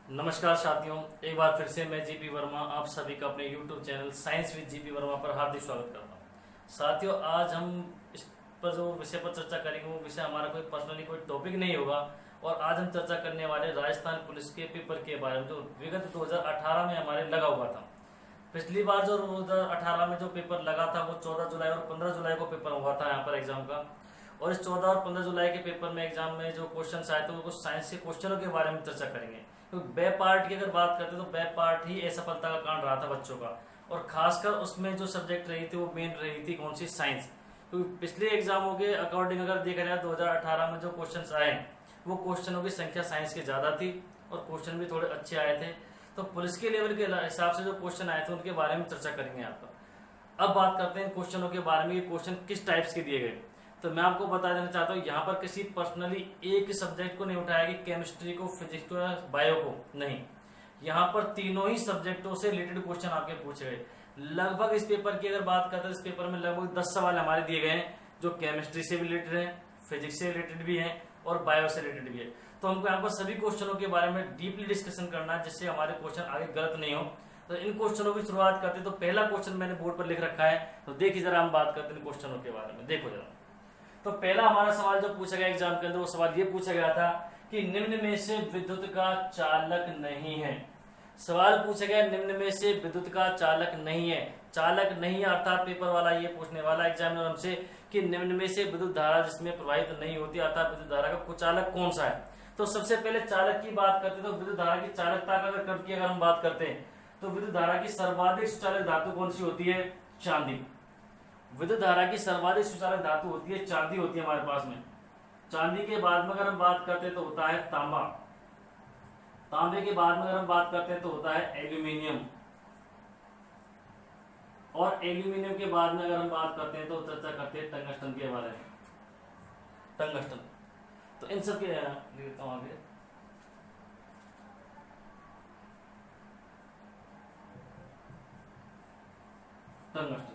नमस्कार साथियों, एक बार फिर से मैं जीपी वर्मा आप सभी का अपने YouTube channel science with GP Verma पर हार्दिक स्वागत करता हूं। साथियों, आज हम इस पर जो विषय पर चर्चा करेंगे वो विषय हमारा कोई पर्सनली कोई टॉपिक नहीं होगा और आज हम चर्चा करने वाले राजस्थान पुलिस के पेपर के बारे में जो विगत 2018 में हमारे लगा हुआ था। पिछली बार जो 2018 में जो पेपर लगा था वो 14 जुलाई और 15 जुलाई को पेपर हुआ था यहाँ पर एग्जाम का। और इस 14 और 15 जुलाई के पेपर में एग्जाम में जो क्वेश्चन आए थे वो कुछ साइंस के क्वेश्चनों के बारे में चर्चा करेंगे। तो बे पार्ट की अगर बात करते हैं तो बे पार्ट ही असफलता का कारण रहा था बच्चों का, और खासकर उसमें जो सब्जेक्ट रही थी वो मेन रही थी कौन सी, साइंस। क्योंकि पिछले एग्जामों के अकॉर्डिंग अगर देखा जाए 2018 में जो क्वेश्चन आए वो क्वेश्चनों की संख्या साइंस की ज्यादा थी और क्वेश्चन भी थोड़े अच्छे आए थे। तो पुलिस के लेवल के हिसाब से जो क्वेश्चन आए थे उनके बारे में चर्चा करेंगे यहाँ पर। अब बात करते हैं क्वेश्चनों के बारे में, ये क्वेश्चन किस टाइप्स के दिए गए। तो मैं आपको बता देना चाहता हूँ यहाँ पर किसी पर्सनली एक सब्जेक्ट को नहीं उठाया कि केमिस्ट्री को, फिजिक्स को या बायो को, नहीं। यहाँ पर तीनों ही सब्जेक्टों से रिलेटेड क्वेश्चन आपके पूछे गए। लगभग इस पेपर की अगर बात करते हैं, इस पेपर में लगभग 10 सवाल हमारे दिए गए हैं जो केमिस्ट्री से भी रिलेटेड है, फिजिक्स से रिलेटेड भी है और बायो से रिलेटेड भी है। तो हमको यहाँ पर सभी क्वेश्चनों के बारे में डीपली डिस्कशन करना है जिससे हमारे क्वेश्चन आगे गलत नहीं हो। तो इन क्वेश्चनों की शुरुआत करते हैं। तो पहला क्वेश्चन मैंने बोर्ड पर लिख रखा है, तो देखिए जरा हम बात करते हैं क्वेश्चनों के बारे में। देखो जरा, तो पहला हमारा सवाल जो पूछा गया एग्जाम के अंदर वो सवाल ये पूछा गया था कि निम्न में से विद्युत का चालक नहीं है। सवाल पूछा गया निम्न में से विद्युत का चालक नहीं है। चालक नहीं है अर्थात पेपर वाला ये पूछने वाला एग्जामिनर हमसे कि निम्न में से विद्युत धारा जिसमें प्रवाहित नहीं होती अर्थात विद्युत धारा का कुचालक कौन सा है। तो सबसे पहले चालक की बात करते तो विद्युत धारा की चालकता का अगर हम बात करते हैं तो विद्युत धारा की सर्वाधिक सुचालक धातु कौन सी होती है, चांदी। विद्युत धारा की सर्वाधिक सुचालक धातु होती है चांदी होती है हमारे पास में। चांदी के बाद में अगर हम बात करते हैं तो होता है तांबा। तांबे के बाद में अगर हम बात करते हैं तो होता है एल्यूमिनियम, और एल्यूमिनियम के बाद में अगर हम बात करते हैं तो चर्चा करते हैं टंगस्टन के बारे में। टंगस्टन, तो इन सब के लिखता हूं आगे। टंगस्टन,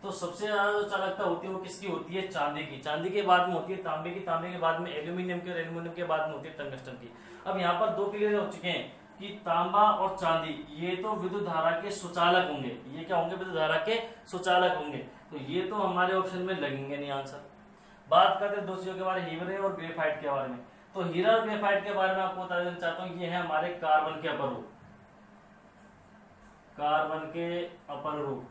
तो सबसे ज्यादा जो चालकता होती है वो किसकी होती है, चांदी की। चांदी के बाद में होती है तांबे की, तांबे के बाद में एल्यूमिनियम की और एल्यूमिनियम के बाद में होती है टंगस्टन की। अब यहाँ पर दो क्लियर हो चुके हैं कि तांबा और चांदी ये तो विद्युत धारा के सुचालक होंगे। ये क्या होंगे, विद्युत धारा के सुचालक होंगे। तो ये तो हमारे ऑप्शन में लगेंगे नहीं आंसर। बात करते हैं दो चीजों के बारे में, हीरे और ग्रेफाइट के बारे में। तो हीरा और ग्रेफाइट के बारे में आपको बता देना चाहता हूँ, ये है हमारे कार्बन के अपर रूप, कार्बन के अपर रूप।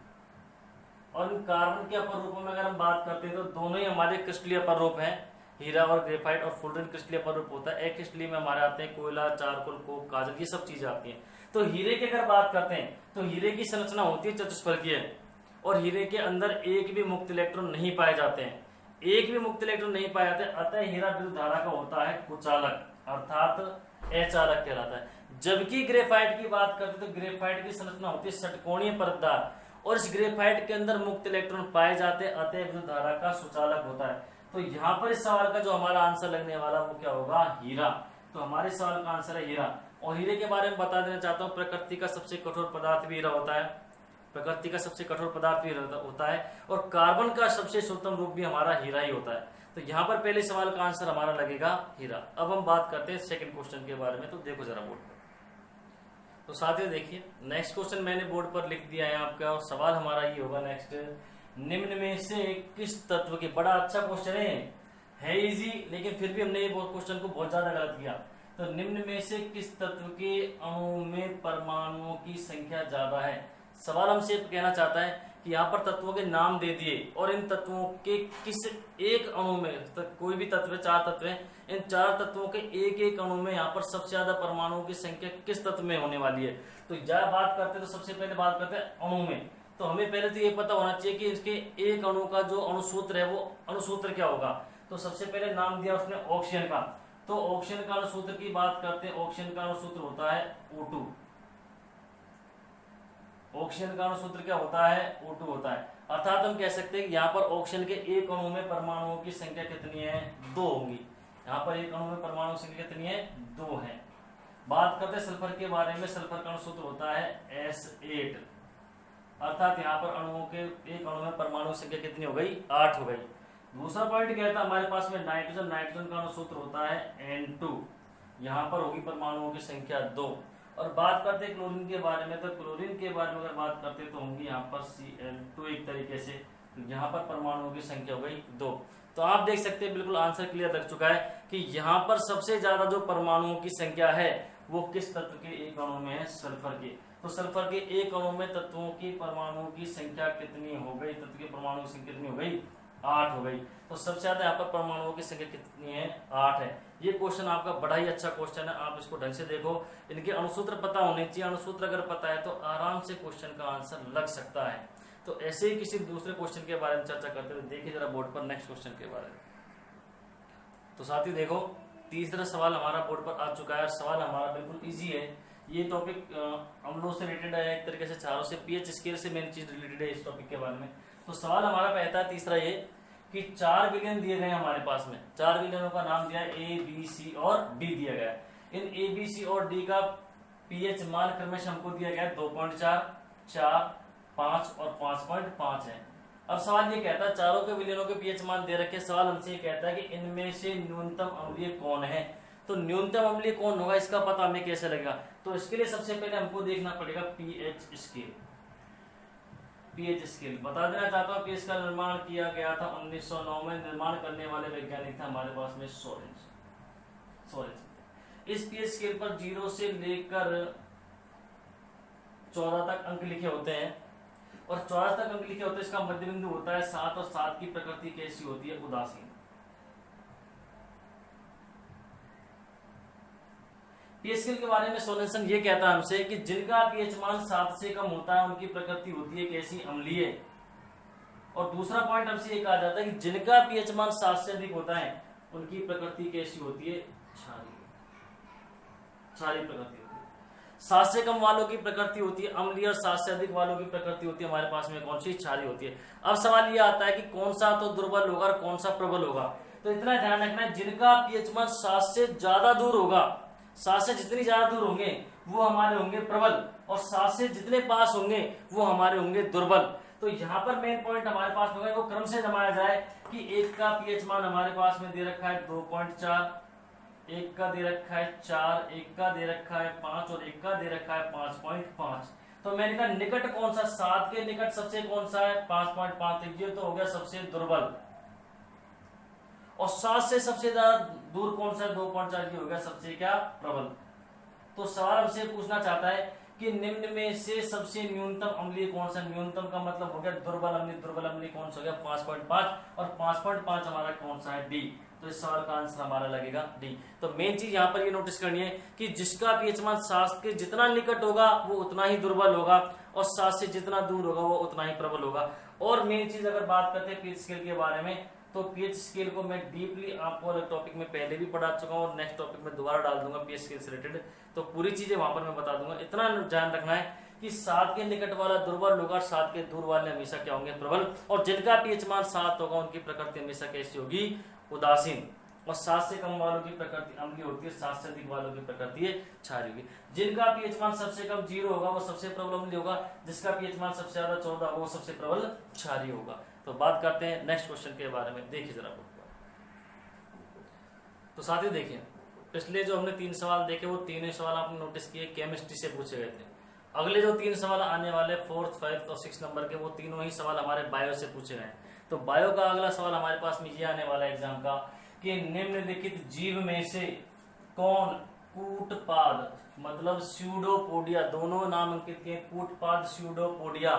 और इन कार्बन के अपर रूपों में अगर हम बात करते हैं तो दोनों ही हमारे क्रिस्टलीय अपर रूप हैं, हीरा और ग्रेफाइट। और फुलरन क्रिस्टलीय अपर रूप होता है। एक क्रिस्टलीय में हमारे आते हैं कोयला, चारकोल, कोक, काजल, ये सब चीजें आती हैं। तो हीरे की अगर बात करते हैं तो हीरे की संरचना होती है चतुष्फलकीय, और हीरे के अंदर एक भी मुक्त इलेक्ट्रॉन नहीं पाए जाते हैं, एक भी मुक्त इलेक्ट्रॉन नहीं पाए जाते। अतः हीरा विद्युत धारा का होता है कुचालक अर्थात अचालक कहलाता है। जबकि ग्रेफाइट की बात करते हैं तो ग्रेफाइट की संरचना होती है षटकोणीय परतदार, और इस ग्रेफाइट के अंदर मुक्त इलेक्ट्रॉन पाए जाते हैं, अतः विद्युत धारा का सुचालक होता है। तो यहाँ पर इस सवाल का जो हमारा आंसर लगने वाला वो क्या होगा, हीरा। तो हमारे सवाल का आंसर है हीरा। और हीरे के बारे में बता देना चाहता हूँ, प्रकृति का सबसे कठोर पदार्थ भी हीरा होता है। प्रकृति का सबसे कठोर पदार्थ भी होता है, और कार्बन का सबसे शुद्धतम रूप भी हमारा हीरा ही होता है। तो यहाँ पर पहले सवाल का आंसर हमारा लगेगा हीरा। अब हम बात करते हैं सेकंड क्वेश्चन के बारे में। तो देखो जरा बोर्ड पर, तो साथियों देखिए नेक्स्ट क्वेश्चन मैंने बोर्ड पर लिख दिया है आपका, और सवाल हमारा ये होगा नेक्स्ट, निम्न में से किस तत्व के, बड़ा अच्छा क्वेश्चन है इजी, लेकिन फिर भी हमने ये क्वेश्चन को बहुत ज्यादा गलत किया। तो निम्न में से किस तत्व के अणु में परमाणुओं की संख्या ज्यादा है। सवाल हमसे कहना चाहता है कि यहाँ पर तत्वों के नाम दे दिए और इन तत्वों के किस एक अणु में, कोई भी तत्व, 4 तत्व हैं, इन 4 तत्वों के एक एक अणु में यहाँ पर सबसे ज्यादा परमाणुओं की संख्या किस तत्व में होने वाली है। तो जब बात करते हैं तो सबसे पहले बात करते हैं अणु में। तो हमें पहले तो ये पता होना चाहिए कि इसके एक अणु का जो अणुसूत्र है वो अणुसूत्र क्या होगा। तो सबसे पहले नाम दिया उसने ऑक्सीजन का, तो ऑक्सीजन का अणुसूत्र की बात करते हैं, ऑक्सीजन का अणुसूत्र होता है O2। ऑक्सीजन का अणुसूत्र क्या होता है, O2 होता है। अर्थात हम कह सकते हैं कि यहाँ पर ऑक्सीजन के एक अणु में परमाणुओं की संख्या कितनी है, 2 होंगी। यहाँ पर एक अणु में परमाणु की संख्या कितनी है, 2 है। बात करते हैं सल्फर के बारे में, सल्फर का अणुसूत्र होता है S8। अर्थात यहाँ पर अणुओं के एक अणु में परमाणु संख्या कितनी हो गई, 8 हो गई। दूसरा पॉइंट क्या था हमारे पास में, नाइट्रोजन, नाइट्रोजन का अणुसूत्र होता है N2। यहाँ पर होगी परमाणुओं की संख्या 2। और बात करते हैं क्लोरीन के बारे में, तो क्लोरीन के बारे में अगर बात करते तो होंगी यहाँ पर Cl2 एक तरीके से, यहाँ पर परमाणुओं की संख्या हो गई 2। तो आप देख सकते हैं बिल्कुल आंसर क्लियर लग चुका है कि यहाँ पर सबसे ज्यादा जो परमाणुओं की संख्या है वो किस तत्व के एक अणु में है, सल्फर के। तो सल्फर के एक अणु में तत्वों की परमाणुओं की संख्या कितनी हो गई, तत्व के परमाणुओं की संख्या कितनी हो गई, 8 हो गई। तो सबसे ज्यादा यहाँ पर परमाणुओं की संख्या कितनी है, 8 है। ये क्वेश्चन आपका बड़ा ही अच्छा क्वेश्चन है, आप इसको ढंग से देखो, इनके अणुसूत्र पता होने चाहिए, अणुसूत्र अगर पता है तो आराम से क्वेश्चन का आंसर लग सकता है। तो ऐसे ही किसी दूसरे क्वेश्चन के बारे में चर्चा करते हुए देखिए जरा बोर्ड पर नेक्स्ट क्वेश्चन के बारे में। तो साथी देखो तीसरा सवाल हमारा बोर्ड पर आ चुका है, सवाल हमारा बिल्कुल इजी है। ये टॉपिक अम्लों से रिलेटेड है, एक तरीके से क्षारों से, पीएच स्केल से मेन चीज रिलेटेड है इस टॉपिक के बारे में। तो सवाल हमारा कहता है तीसरा ये कि 4 विलयन दिए गए हमारे पास में, 4 विलयनों का नाम दिया है ए, बी, सी और डी दिया गया है। इन ए, बी, सी और डी का पीएच मान क्रमश हमको दिया गया है 2.4, 4, 5 और 5.5 है। अब सवाल ये कहता है चारों के विलयनों के पीएच मान दे रखे, सवाल हमसे ये कहता है कि इनमें से न्यूनतम अम्लीय कौन है। तो न्यूनतम अम्लीय कौन होगा इसका पता हमें कैसे लगेगा, तो इसके लिए सबसे पहले हमको देखना पड़ेगा पीएच स्केल। पीएच स्केल बता देना चाहता हूँ कि इसका निर्माण किया गया था 1909 में, निर्माण करने वाले वैज्ञानिक थे हमारे पास में सोरेंज। इस पीएच स्केल पर 0 से लेकर 14 तक अंक लिखे होते हैं, और 14 तक अंक लिखे होते हैं। इसका मध्य बिंदु होता है 7, और 7 की प्रकृति कैसी होती है, उदासीन। पीएच स्केल के बारे में सोलेंसन ये कहता है हमसे कि जिनका पीएच मान 7 से कम होता है उनकी प्रकृति होती है कैसी, अम्लीय। और दूसरा पॉइंट हमसे ये कहा जाता है कि जिनका पीएच मान 7 से अधिक होता है उनकी प्रकृति कैसी होती है, क्षारीय प्रकृति होती है। 7 से कम वालों की प्रकृति होती है अम्लीय, और 7 से अधिक वालों की प्रकृति होती है हमारे पास में कौन सी, क्षारीय होती है। अब सवाल ये आता है कि कौन सा तो दुर्बल होगा और कौन सा प्रबल होगा। तो इतना ध्यान रखना है, जिनका पीएच मान 7 से ज्यादा दूर होगा, 7 से जितनी ज्यादा दूर होंगे वो हमारे होंगे प्रबल, और 7 से जितने पास होंगे वो हमारे होंगे दुर्बल। तो यहाँ पर मेन पॉइंट हमारे पास होगा, वो क्रम से जमाया जाए कि एक का पीएच मान हमारे पास में दे रखा है 2.4, एक का दे रखा है 4, एक का दे रखा है 5 और एक का दे रखा है 5.5। तो मैंने कहा निकट कौन सा, 7 के निकट सबसे कौन सा है, 5.5। ये तो हो गया सबसे दुर्बल, और 7 से सबसे ज्यादा दूर कौन सा है, 2.4, ये हो गया सबसे क्या, प्रबल। तो सवाल हमसे पूछना चाहता है कि निम्न में से सबसे न्यूनतम अम्लीय कौन सा। न्यूनतम का मतलब हो गया दुर्बल अम्लीय, दुर्बल अम्लीय कौन सा हो गया, 5.5, और 5.5 हमारा कौन सा है, डी। तो इस सवाल का आंसर हमारा लगेगा डी। तो मेन चीज यहाँ पर ये नोटिस करनी है कि जिसका पीएच मान 7 के जितना निकट होगा वो उतना ही दुर्बल होगा, और 7 से जितना दूर होगा वो उतना ही प्रबल होगा। और मेन चीज अगर बात करते हैं पीएच स्केल के बारे में, तो पीएच स्केल को मैं डीपली आपको अलग टॉपिक में पहले भी पढ़ा चुका हूँ, और नेक्स्ट टॉपिक में दोबारा डाल दूंगा पीएच स्केल से रिलेटेड, तो पूरी चीजें वहां पर मैं बता दूंगा। इतना ध्यान रखना है कि 7 के निकट वाला दुर्बल होगा, 7 के दूर वाले हमेशा क्या होंगे, प्रबल। और जिनका पीएच मान 7 होगा उनकी प्रकृति हमेशा कैसी होगी, उदासीन। और 7 से कम वालों की प्रकृति अम्लीय होती है, 7 से अधिक वालों की प्रकृति क्षारीय होगी। जिनका पीएच मान सबसे कम 0 होगा वो सबसे प्रबल अम्लीय होगा, जिसका पीएच मान सबसे ज्यादा 14 होगा वो सबसे प्रबल क्षारीय होगा। तो बात करते हैं नेक्स्ट क्वेश्चन के बारे में, देखिए जरा। तो साथ ही देखिए पिछले जो हमने 3 सवाल देखे वो तीनों सवाल आपने नोटिस किए केमिस्ट्री से पूछे गए थे। अगले जो 3 सवाल आने वाले 4th, 5th और 6th नंबर के, वो तीनों ही सवाल हमारे बायो से पूछे गए। तो बायो का अगला सवाल हमारे पास में ये आने वाला है एग्जाम का कि निम्नलिखित जीव में से कौन कूटपाद मतलब स्यूडोपोडिया, दोनों नाम अंकित किए, कूटपाद स्यूडोपोडिया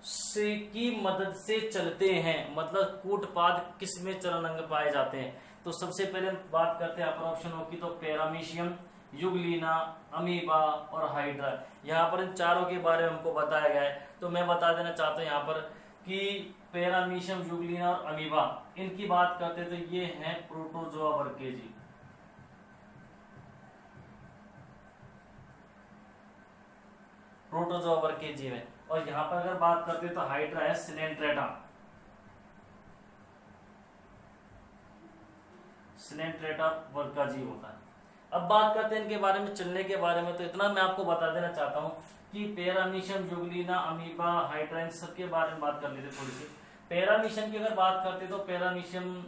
से की मदद से चलते हैं। मतलब कूटपाद किस में चलन अंग पाए जाते हैं। तो सबसे पहले बात करते हैं ऑप्शनों की, तो पैरामीशियम, युगलीना, अमीबा और हाइड्रा। यहाँ पर इन चारों के बारे में हमको बताया गया है। तो मैं बता देना चाहता हूँ यहाँ पर कि पैरामीशियम, युगलीना और अमीबा, इनकी बात करते हैं तो ये हैं प्रोटोजोआ वर्ग के जीव। प्रोटोजोआ वर्ग के जीव है। और यहाँ पर अगर बात करते हैं तो हाइड्रा है सिनेंट्रेटा, सिनेंट्रेटा वर्ग का जीव होता है। अब बात करते हैं इनके बारे में, चलने के बारे में। तो इतना मैं आपको बता देना चाहता हूँ कि पैरामीशियम, युगलीना, अमीबा, हाइड्रा, इन सबके बारे में बात कर लेते थोड़ी सी। पैरामीशियम की अगर बात करते तो पैरामीशियम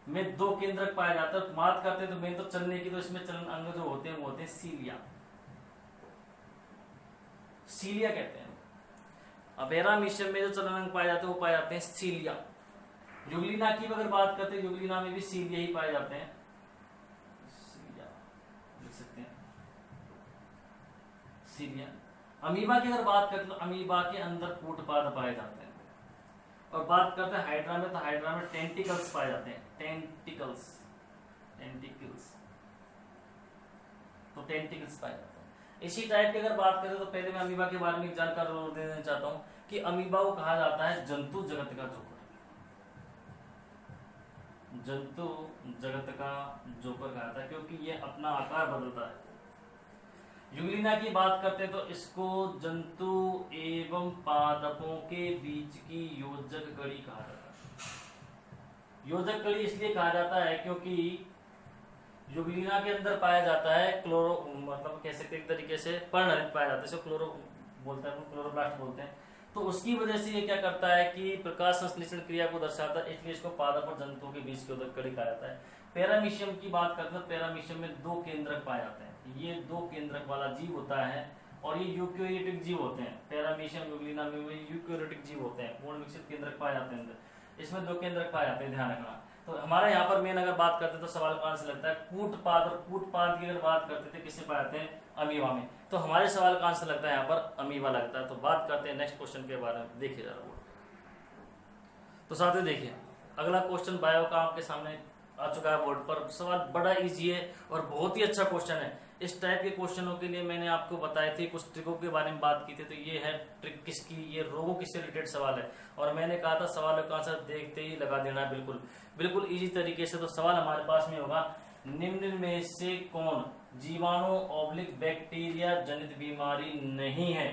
में दो केंद्रक पाया जाता है। बात करते हैं तो मेन तो चलने की, तो इसमें चलन अंग जो होते हैं वो होते हैं सीलिया, सीलिया कहते हैं। अब पैरामीशियम में जो चलन अंग पाए जाते हैं वो पाए जाते हैं सीलिया। युगलिना की अगर बात करते हैं, युगलिना में भी सीलिया ही पाए जाते हैं, सीलिया लिख सकते हैं, सीलिया। अमीबा की अगर बात करते हैं तो अमीबा के अंदर कूटपाद पाए जाते हैं। और बात करते हैं हाइड्रा में, तो हाइड्रा में टेंटिकल्स पाए जाते हैं, टेंटिकल्स, टेंटिकल्स, तो टेंटिकल्स पाए जाते हैं। इसी टाइप की अगर बात करें तो पहले मैं अमीबा के बारे में एक जानकारी देना चाहता हूं कि अमीबा को कहा जाता है जंतु जगत का जोकर, जंतु जगत का जोकर कहा जाता है, क्योंकि ये अपना आकार बदलता है। युगलिना की बात करते हैं तो इसको जंतु एवं पादपों के बीच की योजक कड़ी कहा जाता है। योजक कड़ी इसलिए कहा जाता है क्योंकि युगलिना के अंदर पाया जाता है क्लोरो, मतलब कह सकते एक तरीके से पर्णरहित पाया जाता है, इसे क्लोरो बोलते हैं, क्लोरोप्लास्ट बोलते हैं। तो उसकी वजह से ये क्या करता है कि प्रकाश संश्लेषण क्रिया को दर्शाता है, इसलिए इसको पादप और जंतुओं के बीच की योजक कड़ी कहा जाता है। पैरामीशियम की बात करते हैं, पैरामीशियम में दो केंद्रक पाए जाते हैं, ये दो केंद्रक वाला जीव होता है और ये यूकैरियोटिक जीव होते हैं। पैरामीशियम युगलिना में यूकैरियोटिक जीव होते हैं, पूर्ण विकसित केंद्रक पाए जाते हैं अंदर, इसमें दो केंद्रक पाए जाते हैं, ध्यान रखना। तो हमारा यहाँ पर मेन अगर बात करते हैं तो सवाल का आंसर लगता है कूटपाद, और कूटपाद की अगर बात करते थे किससे पाए जाते हैं, अमीबा में, तो हमारे सवाल का आंसर लगता है यहाँ पर अमीबा लगता है। तो बात करते हैं नेक्स्ट क्वेश्चन के बारे में, देखिए जरा। तो साथियों देखिए अगला क्वेश्चन बायो का आपके सामने आ चुका है बोर्ड पर। सवाल बड़ा इजी है और बहुत ही अच्छा क्वेश्चन है। इस टाइप के क्वेश्चनों के लिए मैंने आपको बताए थे, कुछ ट्रिकों के बारे में बात की थी। तो ये है ट्रिक किसकी, ये रोगों किससे रिलेटेड सवाल है, और मैंने कहा था सवालों का आंसर देखते ही लगा देना है, बिल्कुल बिल्कुल इजी तरीके से। तो सवाल हमारे पास में होगा, निम्न में से कौन जीवाणु ऑब्लिक बैक्टीरिया जनित बीमारी नहीं है,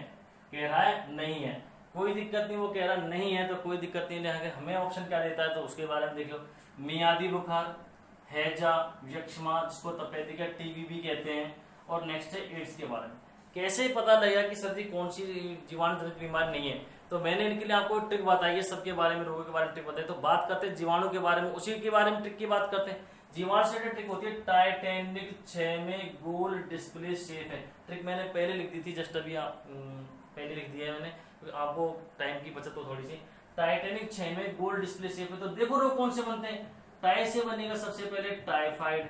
कह रहा है नहीं है, कोई दिक्कत नहीं, वो कह रहा नहीं है तो कोई दिक्कत नहीं है। हमें ऑप्शन क्या देता है तो उसके बारे में देखो, मियादी बुखार, हैजा, यक्ष्मा जिसको तपेदिक या टीबी कहते हैं, और नेक्स्ट है एड्स के बारे में। कैसे पता लगेगा कि सर जी कौन सी जीवाणु जनित बीमारी नहीं है, तो मैंने इनके लिए आपको ट्रिक बताई है, सबके बारे में रोगों के बारे में ट्रिक बताई। तो बात करते हैं जीवाणु के बारे में, उसी के बारे में ट्रिक की बात करते हैं। जीवाणु से ट्रिक होती है टाइटैनिक 6 में गोल डिस्प्ले शेप है। ट्रिक मैंने पहले लिख दी थी, जस्ट अभी पहले लिख दिया है मैंने, आपको टाइम की बचत हो थोड़ी सी। टाइटैनिक 6 में गोल डिस्प्ले शेप है। तो देखो रोग कौन से बनते हैं, टाई से बनेगा सबसे पहले टाइफाइड,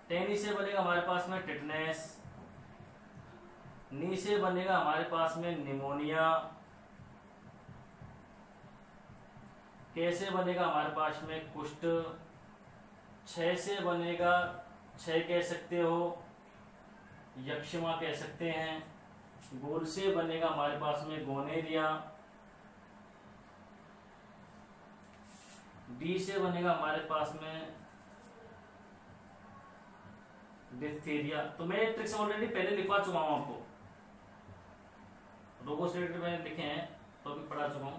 टेनी से बनेगा हमारे पास में टिटनेस, नी से बनेगा हमारे पास में निमोनिया, के से बनेगा हमारे पास में कुष्ठ, 6 से बनेगा 6 कह सकते हो, यक्ष्मा कह सकते हैं, गोल से बनेगा हमारे पास में गोनेरिया, डी से बनेगा हमारे पास में डिप्थीरिया। तो मैं ट्रिक्स ऑलरेडी पहले लिखवा चुका हूं आपको, रोगों से रिलेटेड मैंने लिखे हैं तो भी पढ़ा चुका हूं।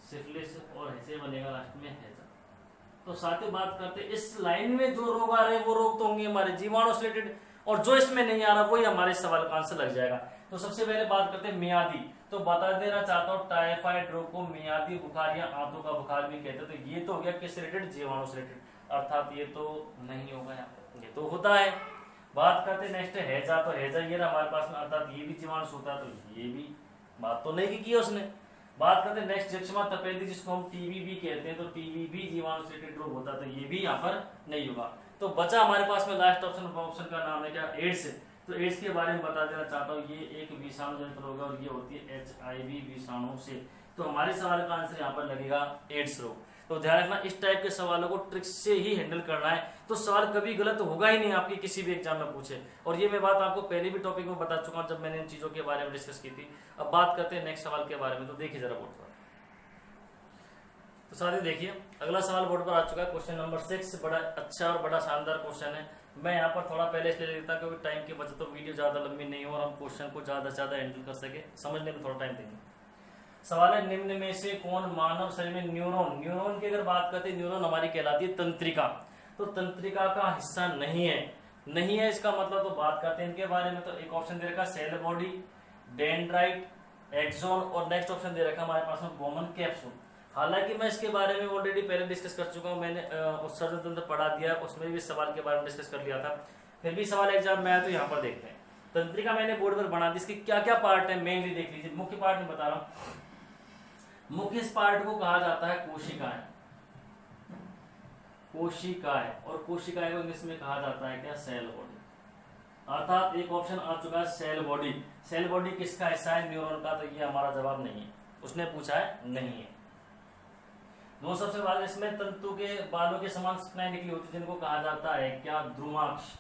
सिफिलिस और ऐसे बनेगा लास्ट में हैजा। तो साथ ही बात करते हैं इस लाइन में जो रोग आ रहे हैं वो रोग तो होंगे हमारे जीवाणु से रिलेटेड, और जो इसमें नहीं आ रहा वही हमारे सवाल का आंसर लग जाएगा। तो सबसे पहले बात करते हैं मियादी। तो बता देना चाहता हूँ टाइफाइड रोग को मियादी बुखार या आंतों का बुखार भी कहते हैं। तो ये तो हो गया किस रिलेटेड, जीवाणु से रिलेटेड, अर्थात ये तो नहीं होगा, ये तो होता है। बात करते हैं नेक्स्ट हैजा। तो हैजा ये हमारे पास में, अर्थात ये भी जीवाणु से होता है, तो ये भी बात तो नहीं की उसने। बात करते हैं नेक्स्ट यक्ष्मा तपेदिक जिसको हम टीबी भी कहते हैं, तो टीबी भी जीवाणु से रिलेटेड रोग होता है, तो ये भी यहाँ पर नहीं होगा। तो बचा हमारे पास में लास्ट ऑप्शन, ऑप्शन का नाम है क्या, एड्स। तो एड्स के बारे में बता देना चाहता हूँ, ये एक विषाणु जनित रोग है और ये होती है HIV विषाणु से। तो हमारे सवाल का आंसर यहाँ पर लगेगा एड्स रोग। तो ध्यान रखना इस टाइप के सवालों को ट्रिक से ही हैंडल करना है, तो सवाल कभी गलत होगा ही नहीं आपकी किसी भी एग्जाम में पूछे। और ये मैं बात आपको पहले भी टॉपिक में बता चुका हूँ जब मैंने इन चीजों के बारे में डिस्कस की थी। अब बात करते हैं नेक्स्ट सवाल के बारे में। तो देखिए जरा बोर्ड पर, तो साथियों देखिए अगला सवाल बोर्ड पर आ चुका है, क्वेश्चन नंबर 6। बड़ा अच्छा और बड़ा शानदार क्वेश्चन है। मैं यहाँ पर थोड़ा पहले इसलिए लेता क्योंकि टाइम की बचत, तो वीडियो ज्यादा लंबी नहीं हो और हम क्वेश्चन को ज्यादा से ज्यादा हैंडल कर सके, समझने में थोड़ा टाइम देंगे। सवाल है निम्न में से कौन मानव शरीर में न्यूरॉन, न्यूरॉन की अगर बात करते हैं, न्यूरॉन हमारी कहलाती है तंत्रिका, तो तंत्रिका का हिस्सा नहीं है। नहीं है इसका मतलब, तो बात करते हैं इनके बारे में। तो एक ऑप्शन दे रखा सेल बॉडी, डेंड्राइट, एक्सोन, और नेक्स्ट ऑप्शन दे रखा हमारे पास में गोमन कैप्सूल। हालांकि मैं इसके बारे में ऑलरेडी पहले डिस्कस कर चुका हूँ, मैंने उत्सर्जन तंत्र पढ़ा दिया, उसमें भी सवाल के बारे में डिस्कस कर लिया था। फिर भी सवाल एग्जाम में आया तो यहाँ पर देखते हैं। तंत्रिका मैंने बोर्ड पर बना दी, इसके क्या क्या पार्ट है मेनली देख लीजिए। मुख्य पार्ट में बता रहा हूँ, मुख्य इस पार्ट को कहा जाता है कोशिकाएं, कोशिकाएं, और कोशिकाएं को इंग्लिश में कहा जाता है क्या, सेल बॉडी। अर्थात एक ऑप्शन आ चुका है सेल बॉडी। सेल बॉडी किसका हिस्सा है, न्यूरॉन का, तो ये हमारा जवाब नहीं है, उसने पूछा है नहीं है। दो सबसे बाद इसमें तंतु के बालों के समान स्नायु निकली होती है जिनको कहा जाता है क्या, द्रुमाक्ष।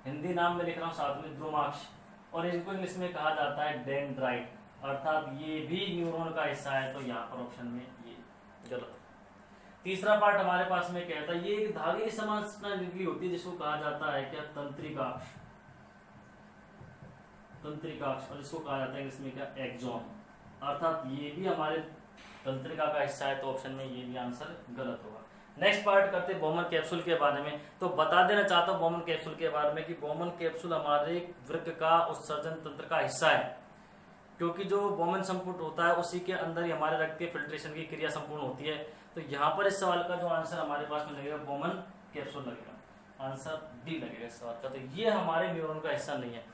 हिंदी नाम में लिख रहा हूं साथ में, द्रुमाक्ष, और इनको इंग्लिश में कहा जाता है डेंड्राइट। अर्थात ये भी न्यूरॉन का हिस्सा है, तो यहाँ पर ऑप्शन में ये गलत। तीसरा पार्ट हमारे पास में क्या था, ये एक धागे के समान स्नायु निकली होती है जिसको कहा जाता है क्या, तंत्रिकाक्ष, तंत्रिकाक्ष, और इसको कहा जाता है इसमें क्या, एक्सॉन। अर्थात ये भी हमारे तंत्रिका का हिस्सा है, तो ऑप्शन में ये भी आंसर गलत होगा। नेक्स्ट पार्ट करते हैं बोमन कैप्सूल के बारे में। तो बता देना चाहता हूँ बोमन कैप्सूल के बारे में कि बोमन कैप्सूल हमारे वृक्क का उत्सर्जन तंत्र का हिस्सा है, क्योंकि जो बोमन संपुट होता है उसी के अंदर ही हमारे रक्त के फिल्ट्रेशन की क्रिया संपूर्ण होती है। तो यहाँ पर इस सवाल का जो आंसर हमारे पास में लगेगा बोमन कैप्सूल लगेगा, आंसर डी लगेगा इस सवाल का। तो ये हमारे न्यूरॉन का हिस्सा नहीं है।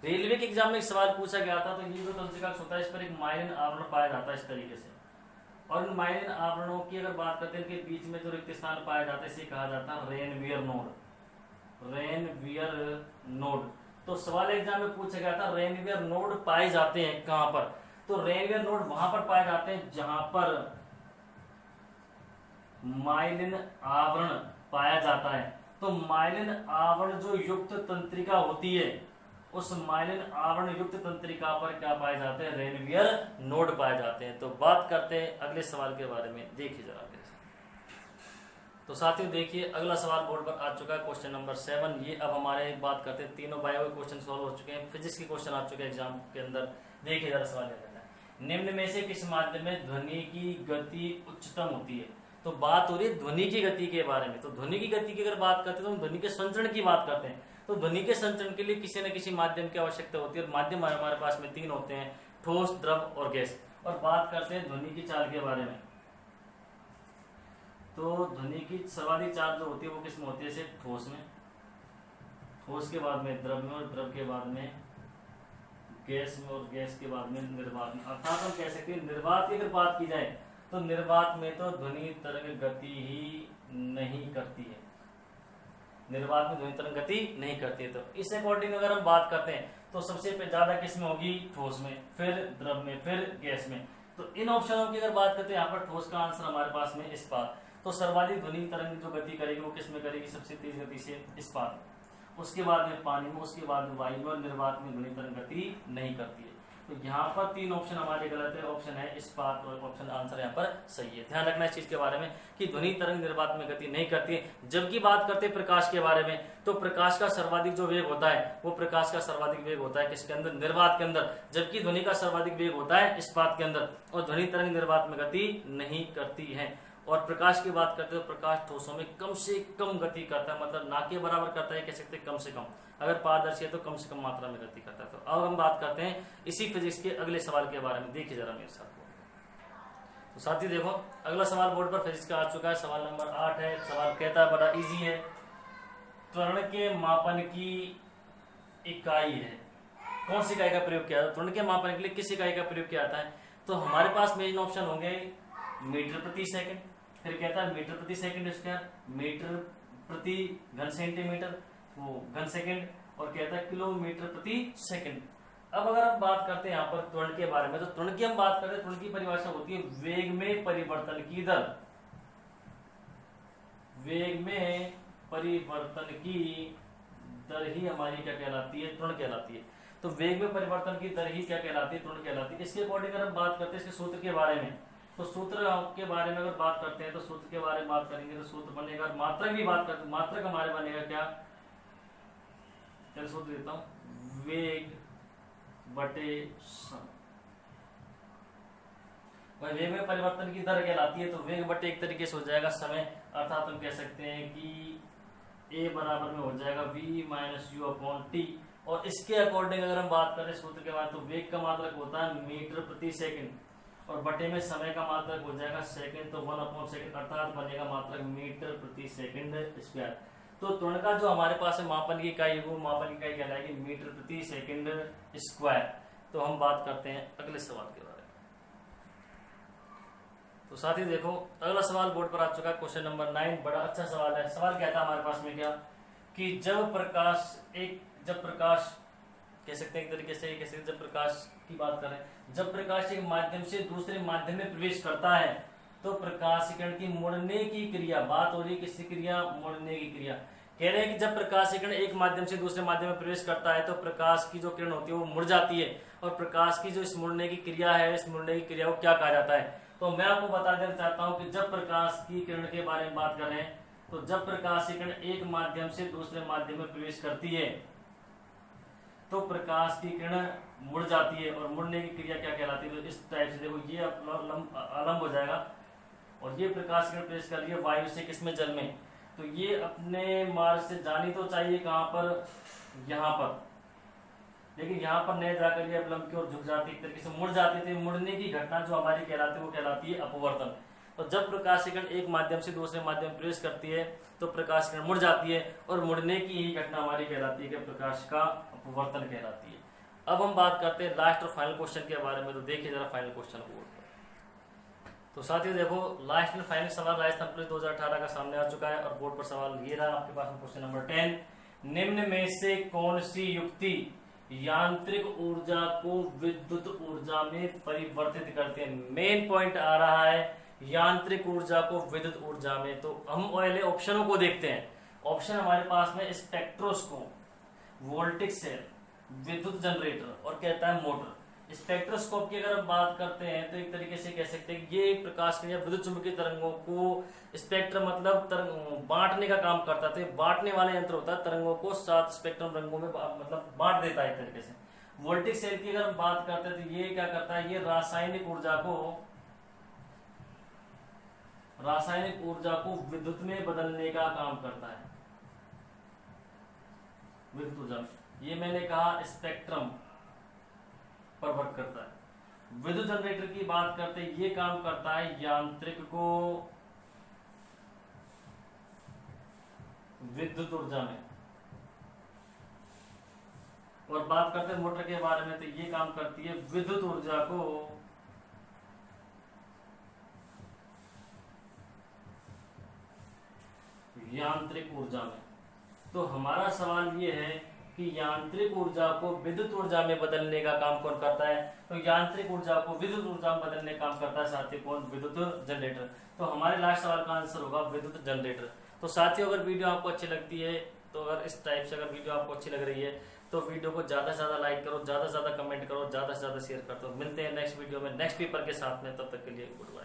रेलवे के एग्जाम में एक सवाल पूछा गया था, तो ये जो तंत्रिका होता है इस पर एक माइलिन आवरण पाया जाता है इस तरीके से, और इन माइलिन आवरणों की अगर बात करते हैं, इनके बीच में जो रिक्त स्थान पाया जाता है इसे कहा जाता है रेनवियर नोड, रेनवियर नोड। तो सवाल एग्जाम में पूछा गया था रेनवियर नोड पाए जाते हैं कहां पर, तो रेनवियर नोड वहां पर पाए जाते हैं जहां पर माइलिन आवरण पाया जाता है। तो माइलिन आवरण जो युक्त तंत्रिका होती है, उस माइलिन आवरण युक्त तंत्रिका पर क्या पाए जाते हैं, रेनवियर नोड पाए जाते हैं। तो बात करते हैं अगले सवाल के बारे में, देखिए जरा। तो साथियों देखिए अगला सवाल बोर्ड पर आ चुका है, क्वेश्चन नंबर 7। ये अब हमारे बात करते हैं, तीनों बायो के क्वेश्चन सॉल्व हो चुके हैं, फिजिक्स के क्वेश्चन आ चुके हैं एग्जाम के अंदर। देखिए जरा सवाल क्या कहता है, निम्न में से किस माध्यम में ध्वनि की गति उच्चतम होती है। तो बात हो रही है ध्वनि की गति के बारे में। तो ध्वनि की गति की अगर बात करते हैं तो हम ध्वनि के संचरण की बात करते हैं। तो ध्वनि के संचरण के लिए किसी न किसी माध्यम की आवश्यकता होती है, और माध्यम हमारे पास में 3 होते हैं, ठोस, द्रव और गैस। और बात करते हैं ध्वनि की चाल के बारे में। तो ध्वनि की सर्वाधिक चाल जो होती है वो किस में होती है, जैसे ठोस में, ठोस के बाद में द्रव में, और द्रव के बाद में गैस में, और गैस के बाद में निर्वात में। अर्थात हम कह सकते हैं निर्वात की अगर बात की जाए तो निर्वात में तो ध्वनि तरंग गति ही नहीं करती है, निर्वात में ध्वनि तरंग गति नहीं करती है। तो इस अकॉर्डिंग अगर हम बात करते हैं तो सबसे ज्यादा किस में होगी, ठोस में, फिर द्रव में, फिर गैस में। तो इन ऑप्शनों की अगर बात करते हैं, यहाँ पर ठोस का आंसर हमारे पास में इस्पात। तो सर्वाधिक ध्वनि तरंग जो गति करेगी वो किस में करेगी, सबसे तेज गति से इस्पात, उसके बाद में पानी में, उसके बाद में वायु में, और निर्वात में ध्वनि तरंग गति नहीं करती है। तो यहाँ पर 3 ऑप्शन हमारे गलत है, ऑप्शन है इस्पात, और ऑप्शन आंसर यहाँ पर सही है। ध्यान रखना इस चीज के बारे में कि ध्वनि तरंग निर्वात में गति नहीं करती है। जबकि बात करते हैं प्रकाश के बारे में, तो प्रकाश का सर्वाधिक जो वेग होता है वो प्रकाश का सर्वाधिक वेग होता है किसके अंदर, निर्वात के अंदर, जबकि ध्वनि का सर्वाधिक वेग होता है इस्पात के अंदर, और ध्वनि तरंग निर्वात में गति नहीं करती है। और प्रकाश की बात करते हो, प्रकाश ठोसों में कम से कम गति करता है, मतलब ना के बराबर करता है, कह सकते हैं कम से कम, अगर पारदर्शी है तो कम से कम मात्रा में गति करता है। तो अब हम बात करते हैं इसी फिजिक्स के अगले सवाल के बारे में, देखिए जरा मेरे साथ। तो साथी देखो अगला सवाल बोर्ड पर फिजिक्स का आ चुका है, सवाल नंबर 8 है। सवाल कहता है, बड़ा इजी है, त्वरण के मापन की इकाई है, कौन सी इकाई का प्रयोग किया जाता है, त्वरण के मापन के लिए किस इकाई का प्रयोग किया जाता है। तो हमारे पास मेन ऑप्शन होंगे मीटर प्रति सेकंड, फिर कहता है मीटर प्रति सेकंड स्क्वायर, मीटर प्रति घन सेंटीमीटर वो घन सेकंड, और कहता है किलोमीटर प्रति सेकंड। अब अगर हम बात करते हैं यहाँ पर त्वरण के बारे में, तो त्वरण की हम बात करते हैं, त्वरण की परिभाषा होती है वेग में परिवर्तन की दर, वेग में परिवर्तन की दर ही हमारी क्या कहलाती है, त्वरण कहलाती है। तो वेग में परिवर्तन की दर ही क्या कहलाती है, त्वरण कहलाती है। इसके अकॉर्डिंग अगर हम बात करते हैं इसके सूत्र के बारे में, तो सूत्र के बारे में अगर बात करते हैं तो सूत्र के बारे में बात करेंगे तो सूत्र बनेगा, मात्रक भी बात करते हैं, मात्रक हमारे बनेगा क्या, चलिए सूत्र देता हूं, वेग बटे समय। वेग में परिवर्तन की दर कहलाती है, तो वेग बटे एक तरीके से हो जाएगा समय, अर्थात हम कह सकते हैं कि a बराबर में हो जाएगा v minus you upon T. और इसके अकॉर्डिंग अगर हम बात करें सूत्र के बाद, तो वेग का मात्रक होता है मीटर प्रति सेकंड, और बटे में समय का मात्रक हो जाएगा सेकंड, तो 1/सेकंड अर्थात बनेगा मात्रक मीटर प्रति सेकंड स्क्वायर। तो त्वरण का जो हमारे पास है मापन की इकाई, वो मापन की इकाई कहलाएगी मीटर प्रति सेकंड स्क्वायर। तो हम बात करते हैं अगले सवाल के बारे में। तो साथी देखो अगला सवाल बोर्ड पर आ चुका है, क्वेश्चन नंबर 9। बड़ा अच्छा सवाल है। सवाल क्या था हमारे पास में, क्या कि जब प्रकाश कह सकते हैं एक तरीके से, कैसे जब प्रकाश की बात करें, जब प्रकाश एक माध्यम से दूसरे माध्यम में प्रवेश करता है तो प्रकाशीकरण की मुड़ने की क्रिया, बात हो रही है किसकी क्रिया, मुड़ने की क्रिया। कह रहे हैं कि जब प्रकाशीकरण एक माध्यम से दूसरे माध्यम में प्रवेश करता है तो प्रकाश की जो किरण होती है वो मुड़ जाती है, और प्रकाश की जो इस मुड़ने की क्रिया है, इस मुड़ने की क्रिया को क्या कहा जाता है। तो मैं आपको बता देना चाहता हूं कि जब प्रकाश की किरण के बारे में बात करें तो जब प्रकाशीकरण एक माध्यम से दूसरे माध्यम में प्रवेश करती है तो प्रकाश की किरण मुड़ जाती है, और मुड़ने की क्रिया क्या कहलाती है। तो इस टाइप से देखो ये अलंब हो जाएगा, और ये प्रकाश किरण प्रवेश कर रही है वायु से किसमें, जल में। तो ये अपने मार्ग से जानी तो चाहिए कहां पर, यहाँ पर, लेकिन यहाँ पर नहीं जाकर ये अपलंब की ओर झुक जाती, एक तरीके से मुड़ जाती थी। मुड़ने की घटना जो हमारी कहलाती है वो कहलाती है अपवर्तन। तो जब प्रकाशीकरण एक माध्यम से दूसरे माध्यम में प्रवेश करती है तो प्रकाशीकरण मुड़ जाती है, और मुड़ने की ही घटना हमारी कहलाती है कि प्रकाश का अपवर्तन कहलाती है। अब हम बात करते हैं लास्ट और फाइनल क्वेश्चन के बारे में। तो देखिए जरा फाइनल क्वेश्चन बोर्ड पर। तो साथियों देखो लास्ट एंड फाइनल सवाल राजस्थान पुलिस 2018 का सामने आ चुका है, और बोर्ड पर सवाल ये रहा आपके पास क्वेश्चन नंबर 10। निम्न में से कौन सी युक्ति यांत्रिक ऊर्जा को विद्युत ऊर्जा में परिवर्तित करते हैं। मेन पॉइंट आ रहा है यांत्रिक ऊर्जा को विद्युत ऊर्जा में। तो हम पहले ऑप्शनों को देखते हैं। ऑप्शन हमारे पास में स्पेक्ट्रोस्कोप, वोल्टिक सेल, विद्युत जनरेटर और कहता है मोटर। स्पेक्ट्रोस्कोप की अगर हम बात करते हैं तो एक तरीके से कह सकते हैं ये प्रकाश किरण या विद्युत चुंबकीय तरंगों को, स्पेक्ट्रम मतलब तरंग बांटने का काम करता है। तो बांटने वाला यंत्र होता है, तरंगों को 7 स्पेक्ट्रम रंगों में मतलब बांट देता है एक तरीके से। वोल्टिक सेल की अगर हम बात करते हैं तो ये क्या करता है, ये रासायनिक ऊर्जा को विद्युत में बदलने का काम करता है, विद्युत ऊर्जा में। ये मैंने कहा स्पेक्ट्रम पर वर्क करता है। विद्युत जनरेटर की बात करते हैं, ये काम करता है यांत्रिक को विद्युत ऊर्जा में। और बात करते हैं मोटर के बारे में तो ये काम करती है विद्युत ऊर्जा को यांत्रिक ऊर्जा में। तो हमारा सवाल ये है कि यांत्रिक ऊर्जा को विद्युत ऊर्जा में बदलने का काम कौन करता है। तो यांत्रिक ऊर्जा को विद्युत ऊर्जा में बदलने का काम करता है साथी कौन, विद्युत जनरेटर। तो हमारे लास्ट सवाल का आंसर होगा विद्युत जनरेटर। तो साथियों अगर वीडियो आपको अच्छी लगती है, तो अगर इस टाइप से अगर वीडियो आपको अच्छी लग रही है तो वीडियो को ज्यादा से ज्यादा लाइक करो, ज्यादा से ज्यादा कमेंट करो, ज्यादा से ज्यादा शेयर करो। मिलते हैं नेक्स्ट वीडियो में नेक्स्ट पेपर के साथ में, तब तक के लिए गुड बाय।